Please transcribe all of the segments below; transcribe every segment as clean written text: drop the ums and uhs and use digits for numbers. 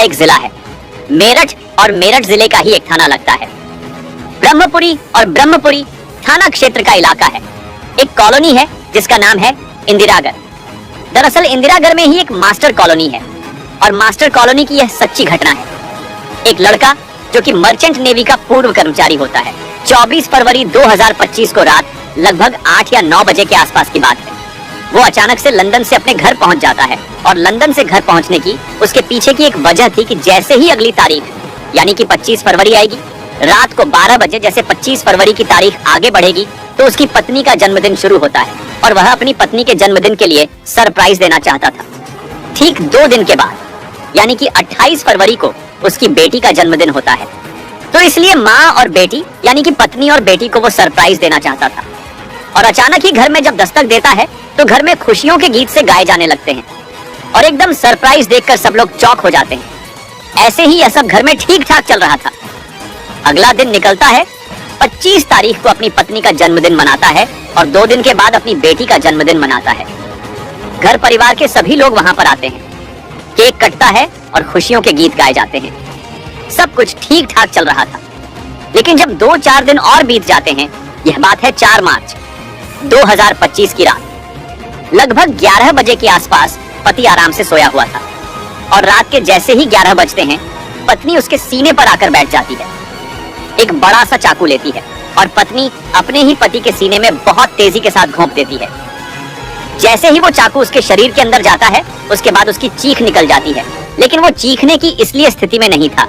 एक जिला है। मेरठ और मेरठ जिले का ही एक थाना लगता है। ब्रह्मपुरी और ब्रह्मपुरी थाना क्षेत्र का इलाका है। एक कॉलोनी है जिसका नाम है इंदिरागर। दरअसल इंदिरागर में ही एक मास्टर कॉलोनी है और मास्टर कॉलोनी की यह सच्ची घटना है। एक लड़का जो कि मर्चेंट नेवी का पूर्व कर्मचारी होता है, 24 फरवरी 2025 को रात लगभग 8 या 9 बजे के आसपास की बात है। वो अचानक से लंदन से अपने घर पहुंच जाता है और लंदन से घर पहुंचने की उसके पीछे की एक वजह थी कि जैसे ही अगली तारीख यानी कि 25 फरवरी आएगी, रात को 12 बजे जैसे 25 फरवरी की तारीख आगे बढ़ेगी तो उसकी पत्नी का जन्मदिन शुरू होता है और वह अपनी पत्नी के जन्मदिन के लिए सरप्राइज देना चाहता था। ठीक 2 दिन के बाद यानी कि 28 फरवरी को उसकी बेटी का जन्मदिन होता है, तो इसलिए माँ और बेटी यानी कि पत्नी और बेटी को वो सरप्राइज देना चाहता था। और अचानक ही घर में जब दस्तक देता है तो घर में खुशियों के गीत से गाए जाने लगते हैं और एकदम सरप्राइज देखकर सब लोग चौंक हो जाते हैं। ऐसे ही यह सब घर में ठीक ठाक चल रहा था। अगला दिन निकलता है, 25 तारीख को अपनी पत्नी का जन्मदिन मनाता है और 2 दिन के बाद अपनी बेटी का जन्मदिन मनाता है। घर परिवार के सभी लोग वहां पर आते हैं, केक कटता है और खुशियों के गीत गाए जाते हैं। सब कुछ ठीक ठाक चल रहा था। लेकिन जब 2-4 दिन और बीत जाते हैं, यह बात है 4 मार्च 2025 की रात, लगभग 11 बजे के आसपास पति आराम से सोया हुआ था और रात के जैसे ही 11 बजते हैं, पत्नी उसके सीने पर आकर बैठ जाती है। एक बड़ा सा चाकू लेती है और पत्नी अपने ही पति के सीने में बहुत तेजी के साथ घोंप देती है। जैसे ही वो चाकू उसके शरीर के अंदर जाता है, उसके बाद उसकी चीख निकल जाती है। लेकिन वो चीखने की इसलिए स्थिति में नहीं था।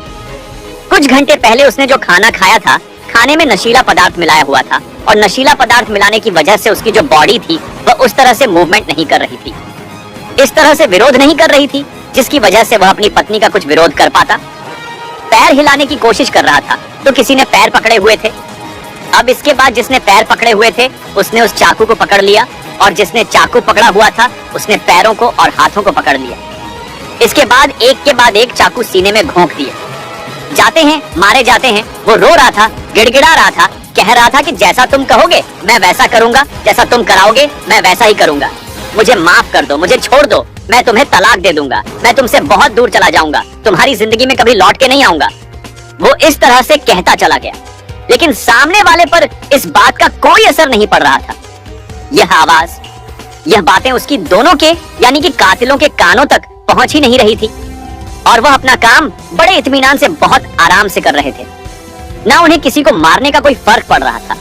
कुछ घंटे पहले उसने जो खाना खाया था, खाने में नशीला पदार्थ मिलाया हुआ था और नशीला पदार्थ मिलाने की वजह से उसकी जो बॉडी थी वह उस तरह से मूवमेंट नहीं कर रही थी, इस तरह से विरोध नहीं कर रही थी जिसकी वजह से वह अपनी पत्नी का कुछ विरोध कर पाता। पैर हिलाने की कोशिश कर रहा था तो किसी ने पैर पकड़े हुए थे। अब इसके बाद जिसने पैर पकड़े हुए थे उसने उस चाकू को पकड़ लिया और जिसने चाकू पकड़ा हुआ था उसने पैरों को और हाथों को पकड़ लिया। इसके बाद एक के बाद एक चाकू सीने में घोंक दिए जाते हैं, मारे जाते हैं। वो रो रहा था, गिड़गिड़ा रहा था, कह रहा था कि जैसा तुम कहोगे मैं वैसा करूंगा, जैसा तुम कराओगे मैं वैसा ही करूंगा, मुझे माफ कर दो, मुझे छोड़ दो, मैं तुम्हें तलाक दे दूंगा, मैं तुमसे बहुत दूर चला जाऊंगा, तुम्हारी जिंदगी में कभी लौट के नहीं आऊंगा। वो इस तरह से कहता चला गया, लेकिन सामने वाले पर इस बात का कोई असर नहीं पड़ रहा था। यह आवाज, यह बातें उसकी दोनों के यानी कि कातिलों के कानों तक पहुंच ही नहीं रही थी और वह अपना काम बड़े इत्मीनान से बहुत आराम से कर रहे थे। ना उन्हें किसी को मारने का कोई फर्क पड़ रहा था।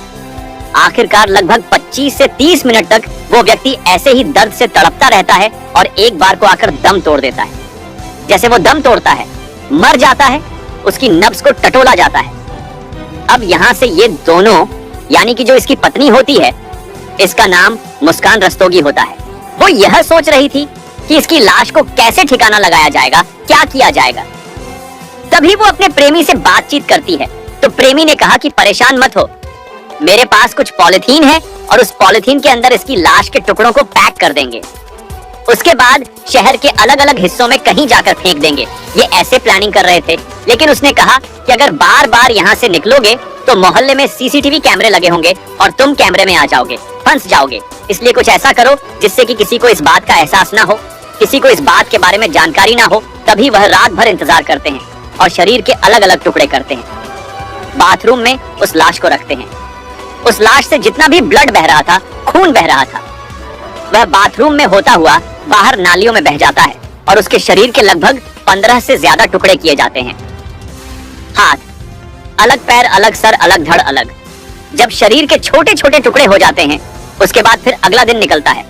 आखिरकार लगभग 25 से 30 मिनट तक वो व्यक्ति ऐसे ही दर्द से तड़पता रहता है और एक बार को आकर दम तोड़ देता है। जैसे वो दम तोड़ता है, मर जाता है, उसकी नब्ज को टटोला जाता है। अब यहाँ से ये दोनों यानी कि जो इसकी पत्नी होती है, इसका नाम मुस्कान रस्तोगी होता है, वो यह सोच रही थी कि इसकी लाश को कैसे ठिकाना लगाया जाएगा, क्या किया जाएगा। तभी वो अपने प्रेमी से बातचीत करती है तो प्रेमी ने कहा कि परेशान मत हो, मेरे पास कुछ पॉलिथीन है और उस पॉलिथीन के अंदर इसकी लाश के टुकड़ों को पैक कर देंगे, उसके बाद शहर के अलग अलग हिस्सों में कहीं जाकर फेंक देंगे। ये ऐसे प्लानिंग कर रहे थे, लेकिन उसने कहा कि अगर बार बार यहाँ से निकलोगे तो मोहल्ले में सीसीटीवी कैमरे लगे होंगे और तुम कैमरे में आ जाओगे, फंस जाओगे। इसलिए कुछ ऐसा करो जिससे कि किसी को इस बात का एहसास ना हो, किसी को इस बात के बारे में जानकारी ना हो। तभी वह रात भर इंतजार करते हैं और शरीर के अलग अलग टुकड़े करते हैं। बाथरूम में उस लाश को रखते हैं। उस लाश से जितना भी ब्लड बह रहा था, खून बह रहा था, वह बाथरूम में होता हुआ बाहर नालियों में बह जाता है और उसके शरीर के लगभग 15 से ज्यादा टुकड़े किए जाते हैं। हाथ अलग, पैर अलग, सर अलग, धड़ अलग। जब शरीर के छोटे छोटे टुकड़े हो जाते हैं, उसके बाद फिर अगला दिन निकलता है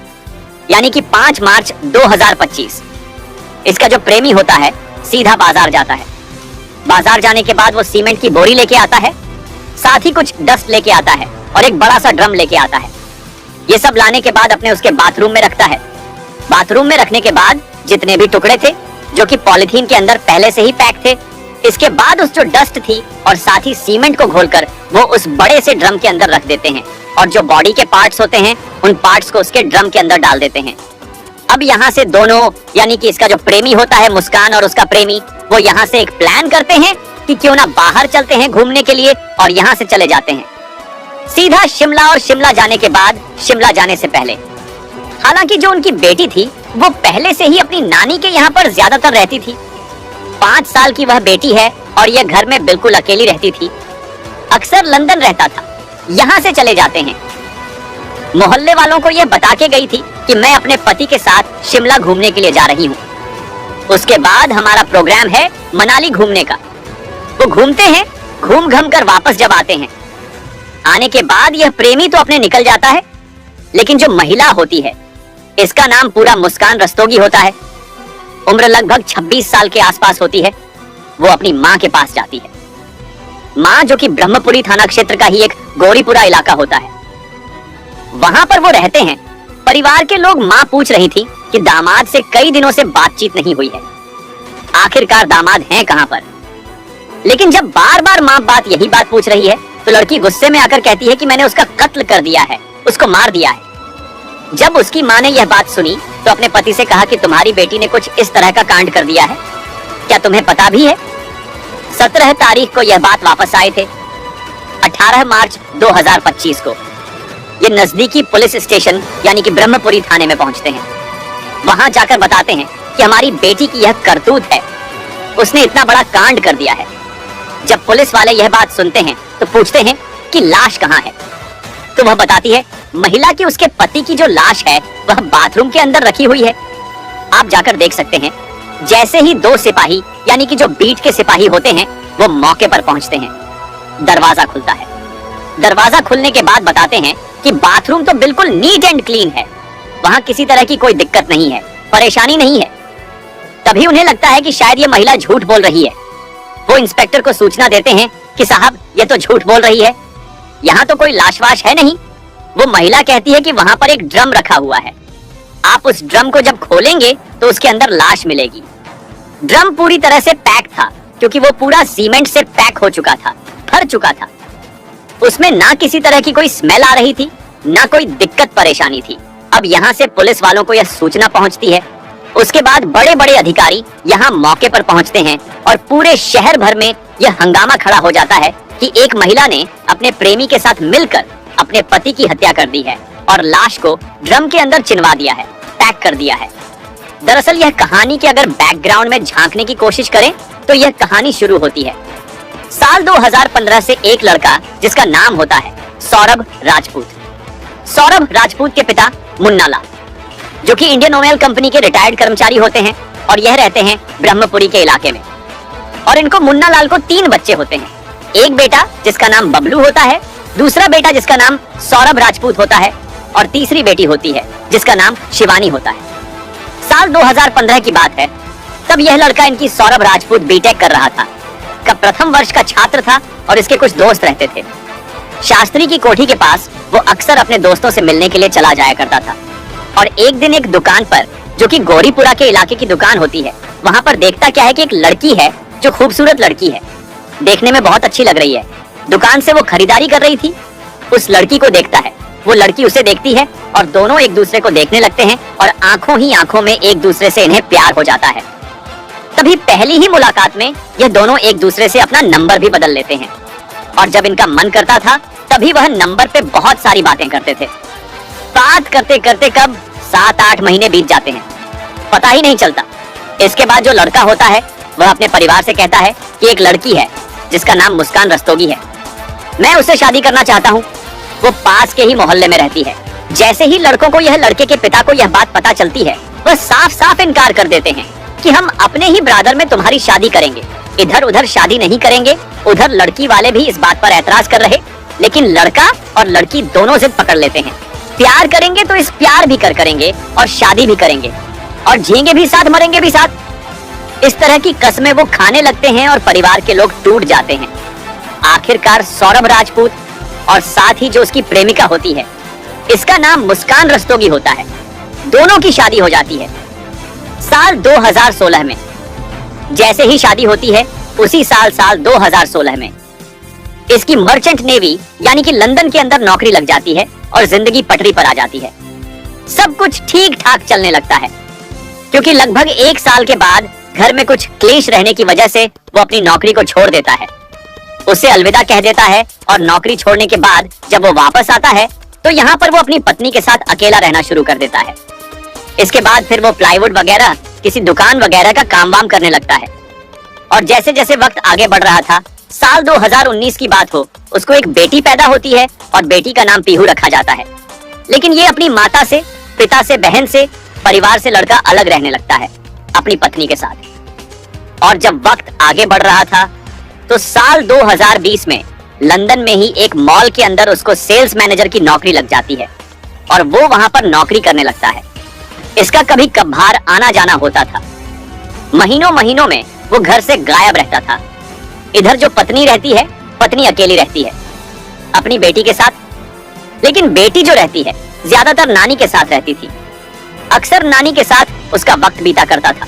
यानी कि 5 मार्च 2025। इसका जो प्रेमी होता है सीधा बाजार जाता है। बाजार जाने के बाद वो सीमेंट की बोरी लेके आता है, साथ ही कुछ डस्ट लेके आता है और एक बड़ा सा ड्रम लेके आता है। ये सब लाने के बाद अपने उसके बाथरूम में रखता है। बाथरूम में रखने के बाद जितने भी टुकड़े थे जो कि पॉलिथीन के अंदर पहले से ही पैक थे, इसके बाद उस जो डस्ट थी और साथ ही सीमेंट को घोलकर वो उस बड़े से ड्रम के अंदर रख देते हैं और जो बॉडी के पार्ट्स होते हैं उन पार्ट्स को उसके ड्रम के अंदर डाल देते हैं। अब यहाँ से दोनों यानी कि इसका जो प्रेमी होता है मुस्कान और उसका प्रेमी, वो यहाँ से एक प्लान करते हैं कि क्यों ना बाहर चलते हैं घूमने के लिए, और यहाँ से चले जाते हैं सीधा शिमला। और शिमला जाने के बाद, शिमला जाने से पहले, हालांकि जो उनकी बेटी थी वो पहले से ही अपनी नानी के यहाँ पर ज्यादातर रहती थी, 5 साल की वह बेटी है और यह घर में बिल्कुल अकेली रहती थी। अक्सर लंदन रहता था। यहाँ से चले जाते हैं। मोहल्ले वालों को यह बता के गई थी कि मैं अपने पति के साथ शिमला घूमने के लिए जा रही हूँ। उसके बाद हमारा प्रोग्राम है मनाली घूमने का। वो घूमते हैं, घूम घम कर वापस जब आते हैं, आने के बाद यह प्रेमी तो अपने निकल जाता है, लेकिन जो महिला होती है, इसका नाम पूरा मुस्कान रस्तोगी होता है, उम्र लगभग 26 साल के आसपास होती है, वो अपनी माँ के पास जाती है। माँ जो कि ब्रह्मपुरी थाना क्षेत्र का ही एक गौरीपुरा इलाका होता है, वहां पर वो रहते हैं। परिवार के लोग माँ पूछ रही थी कि दामाद से कई दिनों से बातचीत नहीं हुई है, आखिरकार दामाद हैं कहां पर। लेकिन जब बार बार माँ यही बात पूछ रही है तो लड़की गुस्से में आकर कहती है कि मैंने उसका कत्ल कर दिया है, उसको मार दिया है। जब उसकी माँ ने यह बात सुनी तो अपने पति से कहा कि तुम्हारी बेटी ने कुछ इस तरह का कांड कर दिया है, क्या तुम्हें पता भी है? 17 तारीख को यह बात वापस आए थे। 18 मार्च 2025 को ये नजदीकी पुलिस स्टेशन यानी कि ब्रह्मपुरी थाने में पहुंचते हैं। वहां जाकर बताते हैं कि हमारी बेटी की यह करतूत है, उसने इतना बड़ा कांड कर दिया है। जब पुलिस वाले यह बात सुनते हैं तो पूछते हैं कि लाश कहाँ है, तो वह बताती है महिला की उसके पति की जो लाश है वह बाथरूम के अंदर रखी हुई है। आप जाकर देख सकते हैं। जैसे ही 2 सिपाही यानी कि जो बीट के सिपाही होते हैं वो मौके पर पहुंचते हैं। दरवाजा खुलता है। दरवाजा खुलने के बाद बताते हैं कि बाथरूम तो बिल्कुल नीट एंड क्लीन है, वहां किसी तरह की कोई दिक्कत नहीं है, परेशानी नहीं है। तभी उन्हें लगता है कि शायद ये महिला झूठ बोल रही है। वो इंस्पेक्टर को सूचना देते हैं कि साहब ये तो झूठ बोल रही है, यहाँ तो कोई लाशवाश है नहीं। वो महिला कहती है कि वहां पर एक ड्रम रखा हुआ है, आप उस ड्रम को जब खोलेंगे तो उसके अंदर लाश मिलेगी। ड्रम पूरी तरह से पैक था क्योंकि वो पूरा सीमेंट से पैक हो चुका था, भर चुका था। उसमें ना किसी तरह की कोई स्मेल आ रही थी, ना कोई दिक्कत परेशानी थी। अब यहाँ से पुलिस वालों को यह सूचना पहुँचती है। उसके बाद बड़े बड़े अधिकारी यहाँ मौके पर पहुँचते हैं और पूरे शहर भर में यह हंगामा खड़ा हो जाता है कि एक महिला ने अपने प्रेमी के साथ मिलकर अपने पति की हत्या कर दी है और लाश को ड्रम के अंदर चिनवा दिया है, पैक कर दिया है। दरअसल यह कहानी के अगर बैकग्राउंड में झांकने की कोशिश करें तो यह कहानी शुरू होती है साल 2015 से एक लड़का जिसका नाम होता है सौरभ राजपूत। सौरभ राजपूत के पिता मुन्ना लाल जो कि इंडियन ऑयल कंपनी के रिटायर्ड कर्मचारी होते हैं और यह रहते हैं ब्रह्मपुरी के इलाके में। और इनको मुन्ना लाल को 3 बच्चे होते हैं। एक बेटा जिसका नाम बबलू होता है, दूसरा बेटा जिसका नाम सौरभ राजपूत होता है और तीसरी बेटी होती है जिसका नाम शिवानी होता है। साल 2015 की बात है, तब यह लड़का इनकी सौरभ राजपूत बीटेक कर रहा था, का प्रथम वर्ष का छात्र था और इसके कुछ दोस्त रहते थे। शास्त्री की कोठी के पास वो अक्सर अपने दोस्तों से मिलने के लिए चला जाया करता था। और एक दिन एक दुकान पर जो कि गौरीपुरा के इलाके की दुकान होती है, वहां पर देखता क्या है कि एक लड़की है जो खूबसूरत लड़की है, देखने में बहुत अच्छी लग रही है। दुकान से वो खरीदारी कर रही थी। उस लड़की को देखता है, वो लड़की उसे देखती है और दोनों एक दूसरे को देखने लगते हैं और आंखों ही आंखों में एक दूसरे से इन्हें प्यार हो जाता है। तभी पहली ही मुलाकात में ये दोनों एक दूसरे से अपना नंबर भी बदल लेते हैं और जब इनका मन करता था तभी वह नंबर पे बहुत सारी बातें करते थे। बात करते करते कब 7-8 महीने बीत जाते हैं, पता ही नहीं चलता। इसके बाद जो लड़का होता है वह अपने परिवार से कहता है कि एक लड़की है जिसका नाम मुस्कान रस्तोगी है, मैं उससे शादी करना चाहता हूँ। वो पास के ही मोहल्ले में रहती है। जैसे ही लड़कों को यह लड़के के पिता को यह बात पता चलती है, वह साफ साफ इनकार कर देते हैं कि हम अपने ही ब्रादर में तुम्हारी शादी करेंगे, इधर उधर शादी नहीं करेंगे। उधर लड़की वाले भी इस बात पर ऐतराज कर रहे, लेकिन लड़का और लड़की दोनों जिद पकड़ लेते हैं। प्यार करेंगे तो इस प्यार भी करेंगे और शादी भी करेंगे और जिएंगे भी साथ, मरेंगे भी साथ। इस तरह की कस्में वो खाने लगते हैं और परिवार के लोग टूट जाते हैं। आखिरकार सौरभ राजपूत और साथ ही जो उसकी प्रेमिका होती है, इसका नाम मुस्कान रस्तोगी होता है, दोनों की शादी हो जाती है साल 2016 में। जैसे ही शादी होती है उसी साल 2016 में इसकी मर्चेंट नेवी यानी कि लंदन के अंदर नौकरी लग जाती है और जिंदगी पटरी पर आ जाती है। सब कुछ ठीक ठाक चलने लगता है क्योंकि लगभग 1 साल के बाद घर में कुछ क्लेश रहने की वजह से वो अपनी नौकरी को छोड़ देता है, उसे अलविदा कह देता है। और नौकरी छोड़ने के बाद जब वो वापस आता है तो यहाँ पर वो अपनी पत्नी के साथ अकेला रहना शुरू कर देता है। इसके बाद फिर वो प्लाईवुड वगैरह किसी दुकान वगैरह का काम वाम करने लगता है। और जैसे जैसे वक्त आगे बढ़ रहा था, साल 2019 की बात हो, उसको एक बेटी पैदा होती है और बेटी का नाम पीहू रखा जाता है। लेकिन ये अपनी माता से, पिता से, बहन से, परिवार से लड़का अलग रहने लगता है अपनी पत्नी के साथ। और जब वक्त आगे बढ़ रहा था तो साल 2020 में लंदन में ही एक मॉल के अंदर उसको सेल्स मैनेजर की नौकरी लग जाती है और वो वहां पर नौकरी करने लगता है। इसका कभी कभार आना जाना होता था। महीनों महीनों में वो घर से गायब रहता था। इधर जो पत्नी रहती है, पत्नी अकेली रहती है अपनी बेटी के साथ। लेकिन बेटी जो रहती है ज्यादातर नानी के साथ रहती थी। अक्सर नानी के साथ उसका वक्त बीता करता था।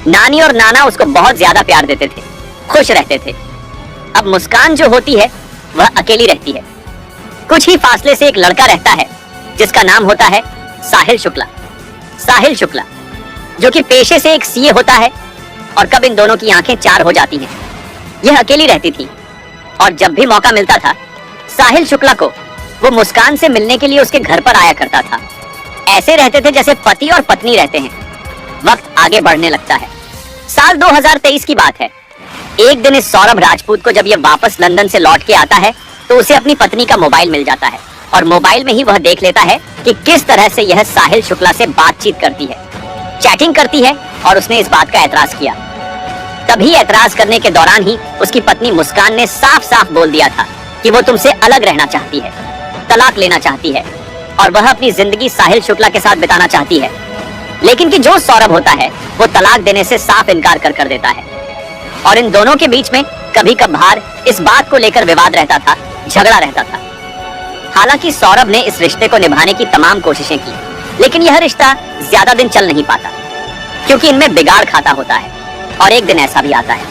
नानी और नाना उसको बहुत ज्यादा प्यार देते थे, खुश रहते थे। अब मुस्कान जो होती है वह अकेली रहती है। कुछ ही फासले से एक लड़का रहता है जिसका नाम होता है साहिल शुक्ला। साहिल शुक्ला जो कि पेशे से एक सीए होता है और कब इन दोनों की आंखें चार हो जाती हैं। यह अकेली रहती थी और जब भी मौका मिलता था साहिल शुक्ला को वो मुस्कान से मिलने के लिए उसके घर पर आया करता था। ऐसे रहते थे जैसे पति और पत्नी रहते हैं। वक्त आगे बढ़ने लगता है। साल 2023 की बात है। एक दिन इस सौरभ राजपूत को जब ये वापस लंदन से लौट के आता है तो उसे अपनी पत्नी का मोबाइल मिल जाता है और मोबाइल में ही वह देख लेता है कि किस तरह से यह साहिल शुक्ला से बातचीत करती है, चैटिंग करती है। और उसने इस बात का एतराज किया। तभी एतराज करने के दौरान ही उसकी पत्नी मुस्कान ने साफ साफ बोल दिया था कि वो तुमसे अलग रहना चाहती है, तलाक लेना चाहती है और वह अपनी जिंदगी साहिल शुक्ला के साथ बिताना चाहती है। लेकिन कि जो सौरभ होता है वो तलाक देने से साफ इनकार कर देता है। और इन दोनों के बीच में कभी कभार इस बात को लेकर विवाद रहता था, झगड़ा रहता था। हालांकि सौरभ ने इस रिश्ते को निभाने की तमाम कोशिशें की, लेकिन यह रिश्ता ज्यादा दिन चल नहीं पाता क्योंकि इनमें बिगाड़ खाता होता है। और एक दिन ऐसा भी आता है।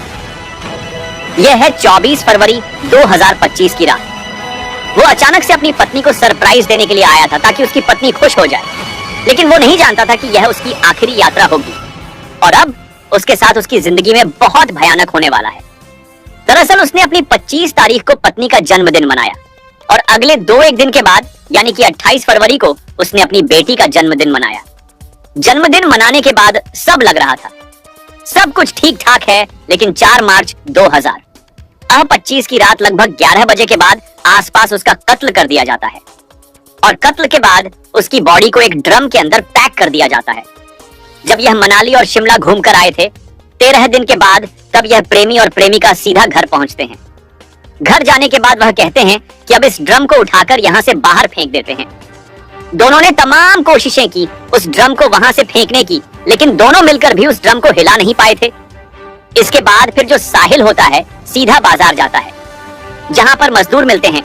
यह है 24 फरवरी 2025 की रात। वो अचानक से अपनी पत्नी को सरप्राइज देने के लिए आया था ताकि उसकी पत्नी खुश हो जाए। लेकिन वो नहीं जानता था कि यह उसकी आखिरी यात्रा होगी और अब उसके साथ उसकी जिंदगी में बहुत भयानक होने वाला है। दरअसल उसने अपनी 25 तारीख को पत्नी का जन्मदिन मनाया और अगले 2-1 दिन के बाद यानी कि 28 फरवरी को उसने अपनी बेटी का जन्मदिन मनाया। जन्मदिन मनाने के बाद सब लग रहा था, सब कुछ ठीक ठाक है। लेकिन 4 मार्च 2025 की रात लगभग 11 बजे के बाद आसपास उसका कत्ल कर दिया जाता है और कत्ल के बाद उसकी बॉडी को एक ड्रम के अंदर पैक कर दिया जाता है। जब यह मनाली और शिमला घूम कर आए थे 13 दिन के बाद, तब यह प्रेमी और प्रेमिका सीधा घर पहुंचते हैं। घर जाने के बाद वह कहते हैं कि अब इस ड्रम को उठाकर यहाँ से बाहर फेंक देते हैं। दोनों ने तमाम कोशिशें की उस ड्रम को वहां से फेंकने की, लेकिन दोनों मिलकर भी उस ड्रम को हिला नहीं पाए थे। इसके बाद फिर जो साहिल होता है सीधा बाजार जाता है जहां पर मजदूर मिलते हैं।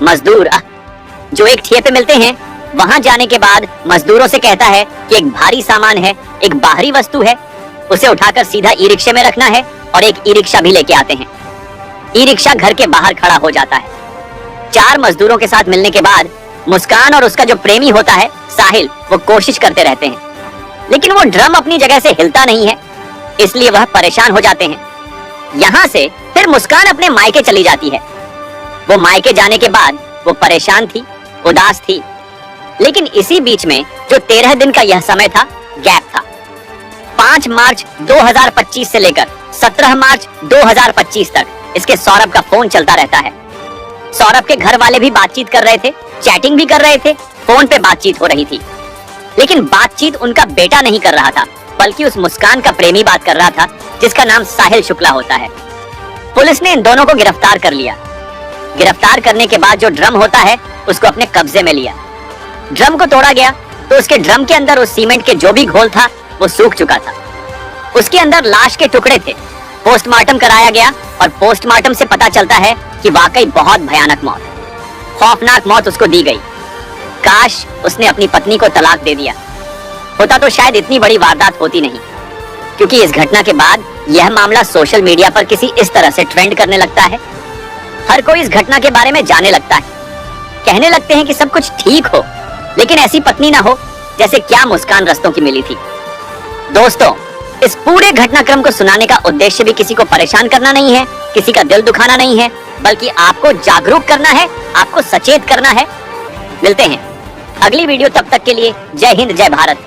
मजदूर जो एक ठिये पे मिलते हैं, वहां जाने के बाद मजदूरों से कहता है कि एक भारी सामान है, एक बाहरी वस्तु है, उसे उठाकर सीधा ई रिक्शे में रखना है और एक ई रिक्शा भी लेके आते हैं। ई रिक्शा घर के बाहर खड़ा हो जाता है। 4 मजदूरों के साथ मिलने के बाद मुस्कान और उसका जो प्रेमी होता है साहिल, वो कोशिश करते रहते हैं, लेकिन वो ड्रम अपनी जगह से हिलता नहीं है, इसलिए वह परेशान हो जाते हैं। यहाँ से फिर मुस्कान अपने मायके चली जाती है। वो मायके जाने के बाद वो परेशान थी, उदास थी। लेकिन इसी बीच में जो 13 दिन का यह समय था, गैप था। 5 मार्च 2025 से लेकर 17 मार्च 2025 तक इसके सौरभ का फोन चलता रहता है। सौरभ के घर वाले भी बातचीत कर रहे थे, चैटिंग भी कर रहे थे, फोन पे बातचीत हो रही थी। लेकिन बातचीत उनका बेटा नहीं कर रहा था, बल्कि उस मुस्कान का प्रेमी बात कर रहा था जिसका नाम साहिल शुक्ला होता है। पुलिस ने इन दोनों को गिरफ्तार कर लिया। गिरफ्तार करने के बाद जो ड्रम होता है उसको अपने कब्जे में लिया। ड्रम को तोड़ा गया तो उसके ड्रम के अंदर उस सीमेंट के जो भी घोल था वो सूख चुका था। उसके अंदर लाश के टुकड़े थे। पोस्टमार्टम कराया गया और पोस्टमार्टम से पता चलता है कि वाकई बहुत भयानक मौत, खौफनाक मौत उसको दी गई। काश उसने अपनी पत्नी को तलाक दे दिया होता तो शायद इतनी बड़ी वारदात होती नहीं, क्योंकि इस घटना के बाद यह मामला सोशल मीडिया पर किसी इस तरह से ट्रेंड करने लगता है। हर कोई इस घटना के बारे में जानने लगता है, कहने लगते हैं कि सब कुछ ठीक हो, लेकिन ऐसी पत्नी ना हो जैसे क्या मुस्कान रस्तों की मिली थी। दोस्तों, इस पूरे घटनाक्रम को सुनाने का उद्देश्य भी किसी को परेशान करना नहीं है, किसी का दिल दुखाना नहीं है, बल्कि आपको जागरूक करना है, आपको सचेत करना है। मिलते हैं अगली वीडियो, तब तक के लिए जय हिंद, जय भारत।